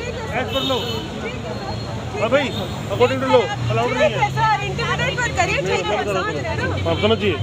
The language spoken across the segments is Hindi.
ऐड कर लो। हाँ भाई, अकॉर्डिंग टू लो अलाउड नहीं है सर, इंटिमिडेट मत करिए, ठीक है, समझ रहे हैं ना? आप समझिए।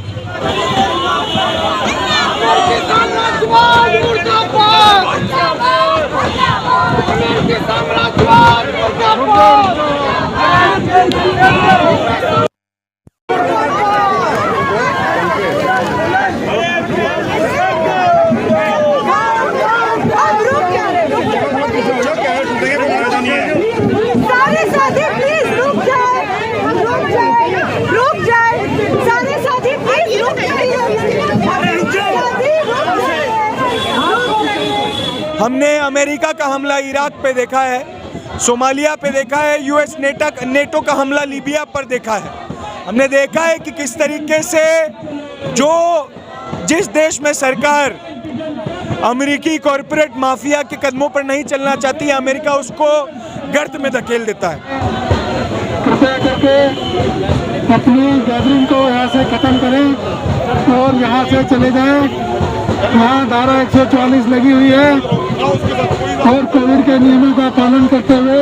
सारे साथी प्लीज रुक जाए, रुक जाए, सारे साथी प्लीज रुक जाए। हमने अमेरिका का हमला इराक पे देखा है, सोमालिया पे देखा है, यूएस नेटो का हमला लीबिया पर देखा है। हमने देखा है कि किस तरीके से जिस देश में सरकार अमेरिकी कॉरपोरेट माफिया के कदमों पर नहीं चलना चाहती है, अमेरिका उसको गर्त में धकेल देता है। कृपया करके अपनी गैदरिंग को यहाँ से खत्म करें और यहाँ से चले जाएं। यहाँ धारा 144 लगी हुई है और कोविड के नियमों का पालन करते हुए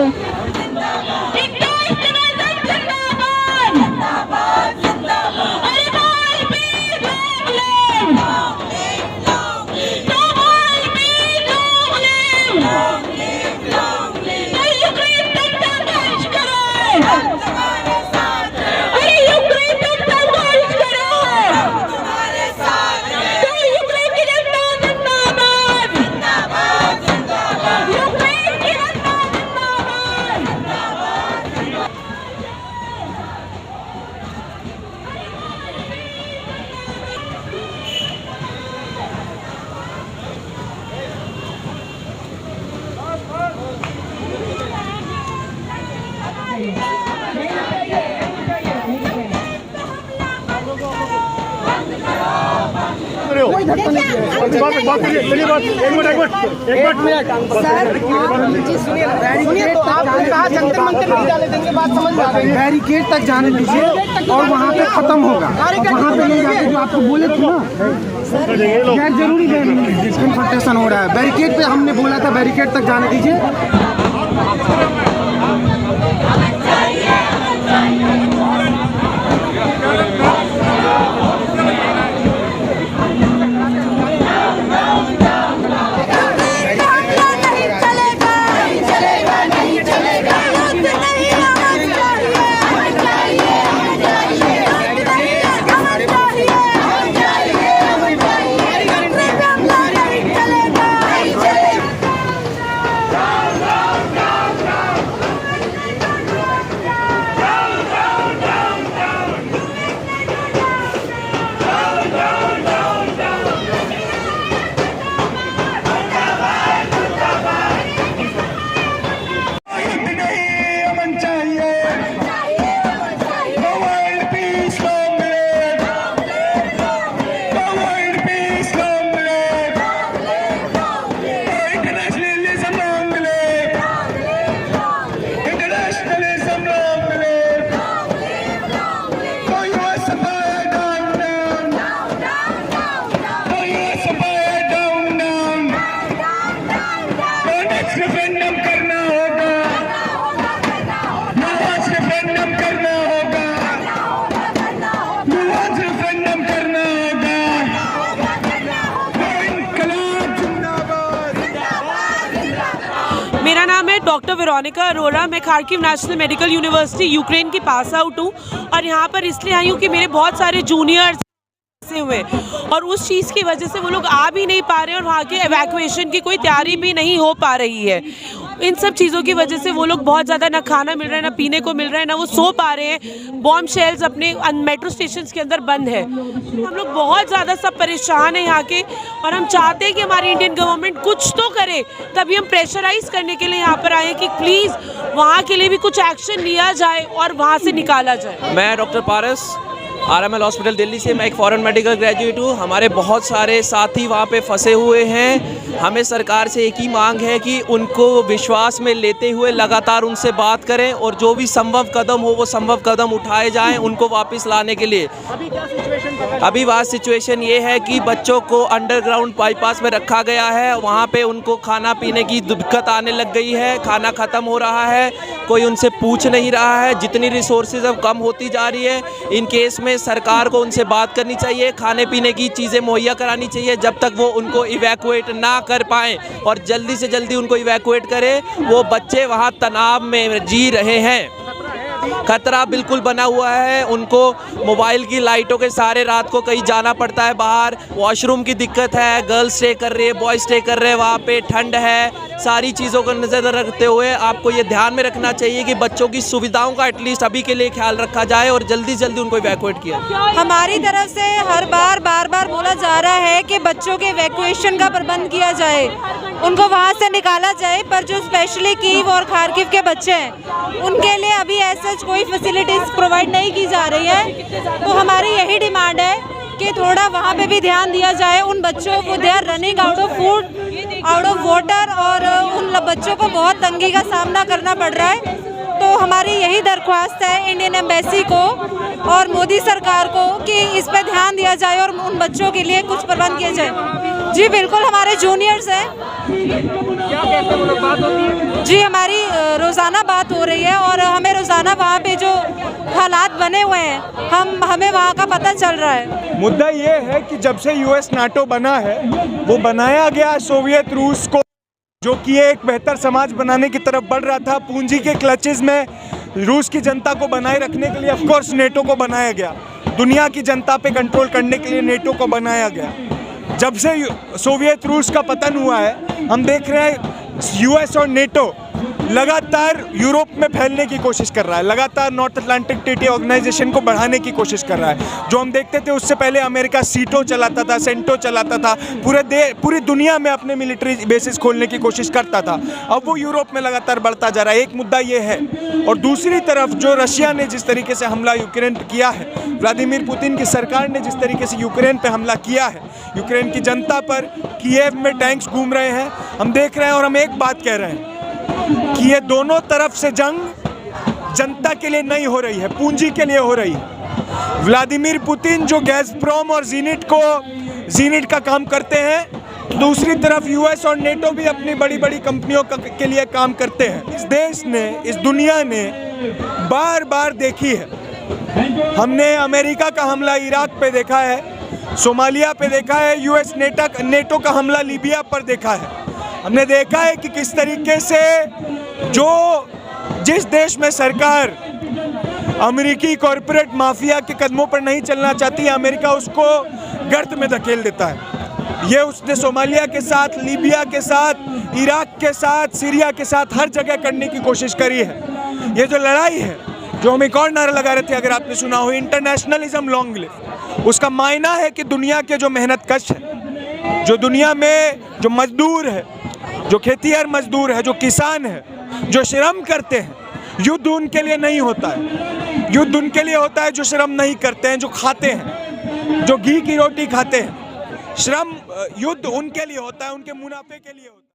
बैरिकेड तक जाने दीजिए और वहाँ पे खत्म होगा। वहाँ पे ले जाके जो आपको बोले थे ना, गैर जरूरी कन्फ्रंटेशन हो रहा है। बैरिकेड पे हमने बोला था बैरिकेड तक जाने दीजिए। मेरा नाम है डॉक्टर वेरोनिका अरोरा। मैं Kharkiv national medical university Ukraine की पास आउट हूँ और यहाँ पर इसलिए आई हूँ कि मेरे बहुत सारे जूनियर्स हुए और उस चीज़ की वजह से वो लोग आ भी नहीं पा रहे और वहाँ के एवैक्यूएशन की कोई तैयारी भी नहीं हो पा रही है। इन सब चीज़ों की वजह से वो लोग बहुत ज़्यादा ना खाना मिल रहा है, ना पीने को मिल रहा है, ना वो सो पा रहे हैं। बॉम्ब शेल्स अपने मेट्रो स्टेशन के अंदर बंद है। हम लोग बहुत ज़्यादा सब परेशान हैं यहाँ के और हम चाहते हैं कि हमारी इंडियन गवर्नमेंट कुछ तो करे। तभी हम प्रेशराइज करने के लिए यहाँ पर आए हैं कि प्लीज़ वहाँ के लिए भी कुछ एक्शन लिया जाए और वहाँ से निकाला जाए। मैं डॉक्टर पारस RML हॉस्पिटल दिल्ली से। मैं एक फॉरेन मेडिकल ग्रेजुएट हूँ। हमारे बहुत सारे साथी वहाँ पे फंसे हुए हैं। हमें सरकार से एक ही मांग है कि उनको विश्वास में लेते हुए लगातार उनसे बात करें और जो भी संभव कदम हो वो संभव कदम उठाए जाएं उनको वापस लाने के लिए। अभी वहाँ सिचुएशन ये है कि बच्चों को अंडरग्राउंड बाईपास में रखा गया है। वहाँ पे उनको खाना पीने की दिक्कत आने लग गई है, खाना ख़त्म हो रहा है, कोई उनसे पूछ नहीं रहा है। जितनी रिसोर्सेज अब कम होती जा रही है, इन केस में सरकार को उनसे बात करनी चाहिए, खाने पीने की चीज़ें मुहैया करानी चाहिए जब तक वो उनको इवैक्यूएट ना कर पाएँ, और जल्दी से जल्दी उनको इवैक्यूएट करें। वो बच्चे वहाँ तनाव में जी रहे हैं, खतरा बिल्कुल बना हुआ है। उनको मोबाइल की लाइटों के सहारे रात को कहीं जाना पड़ता है बाहर, वॉशरूम की दिक्कत है, गर्ल्स स्टे कर रही है, बॉयज़ स्टे कर रहे हैं, वहाँ पे ठंड है। सारी चीज़ों को नज़र रखते हुए आपको ये ध्यान में रखना चाहिए कि बच्चों की सुविधाओं का एटलीस्ट अभी के लिए ख्याल रखा जाए और जल्दी से जल्दी उनको इवैक्यूएट किया। हमारी तरफ से हर बार बार बोला जा रहा है कि बच्चों के इवैक्यूएशन का प्रबंध किया जाए, उनको वहाँ से निकाला जाए, पर जो स्पेशली कीव और खार्किव के बच्चे हैं उनके लिए अभी ऐसा कोई फैसिलिटीज़ प्रोवाइड नहीं की जा रही है। तो हमारी यही डिमांड है कि थोड़ा वहाँ पे भी ध्यान दिया जाए। उन बच्चों को, they are running out of food, out of water, और उन बच्चों को बहुत तंगी का सामना करना पड़ रहा है। तो हमारी यही दरख्वास्त है इंडियन एम्बेसी को और मोदी सरकार को कि इस पर ध्यान दिया जाए और उन बच्चों के लिए कुछ प्रबंध किया जाए। जी बिल्कुल, हमारे जूनियर्स हैं। क्या कहते हैं, बात होती है? जी हमारी रोज़ाना बात हो रही है और हमें रोज़ाना वहाँ पे जो हालात बने हुए हैं हमें वहाँ का पता चल रहा है। मुद्दा ये है कि जब से यूएस नाटो बना है, वो बनाया गया सोवियत रूस को, जो कि एक बेहतर समाज बनाने की तरफ बढ़ रहा था। पूंजी के क्लचेस में रूस की जनता को बनाए रखने के लिए ऑफ कोर्स नेटो को बनाया गया। दुनिया की जनता पे कंट्रोल करने के लिए नेटो को बनाया गया। जब से सोवियत रूस का पतन हुआ है, हम देख रहे हैं यूएस और नेटो लगातार यूरोप में फैलने की कोशिश कर रहा है, लगातार नॉर्थ अटलांटिक ट्रीटी ऑर्गेनाइजेशन को बढ़ाने की कोशिश कर रहा है। जो हम देखते थे उससे पहले अमेरिका सीटो चलाता था, सेंटो चलाता था, पूरी दुनिया में अपने मिलिट्री बेसिस खोलने की कोशिश करता था। अब वो यूरोप में लगातार बढ़ता जा रहा है। एक मुद्दा ये है। और दूसरी तरफ जो रशिया ने जिस तरीके से हमला यूक्रेन पर किया है, व्लादिमीर पुतिन की सरकार ने जिस तरीके से यूक्रेन पर हमला किया है, यूक्रेन की जनता पर कीव में टैंक्स घूम रहे हैं, हम देख रहे हैं। और हम एक बात कह रहे हैं कि ये दोनों तरफ से जंग जनता के लिए नहीं हो रही है, पूंजी के लिए हो रही है। व्लादिमीर पुतिन जो गैज़प्रोम और ज़ीनिट का काम करते हैं, दूसरी तरफ यूएस और नेटो भी अपनी बड़ी बड़ी कंपनियों के लिए काम करते हैं। इस देश ने, इस दुनिया ने बार बार देखी है। हमने अमेरिका का हमला इराक पे देखा है, सोमालिया पे देखा है, यूएस नेटो का हमला लीबिया पर देखा है। हमने देखा है कि किस तरीके से जिस देश में सरकार अमेरिकी कॉरपोरेट माफिया के कदमों पर नहीं चलना चाहती है, अमेरिका उसको गर्त में धकेल देता है। ये उसने सोमालिया के साथ, लीबिया के साथ, इराक के साथ, सीरिया के साथ हर जगह करने की कोशिश करी है। ये जो लड़ाई है, जो हम एक और नारा लगा रहे थे, अगर आपने सुना हो, इंटरनेशनलिज्म लॉन्ग लिव, उसका मायना है कि दुनिया के जो मेहनतकश है, जो दुनिया में जो मजदूर है, जो खेतिहर मजदूर है, जो किसान है, जो श्रम करते हैं, युद्ध उनके लिए नहीं होता है। युद्ध उनके लिए होता है जो श्रम नहीं करते हैं, जो खाते हैं, जो घी की रोटी खाते हैं। युद्ध उनके लिए होता है, उनके मुनाफे के लिए होता है।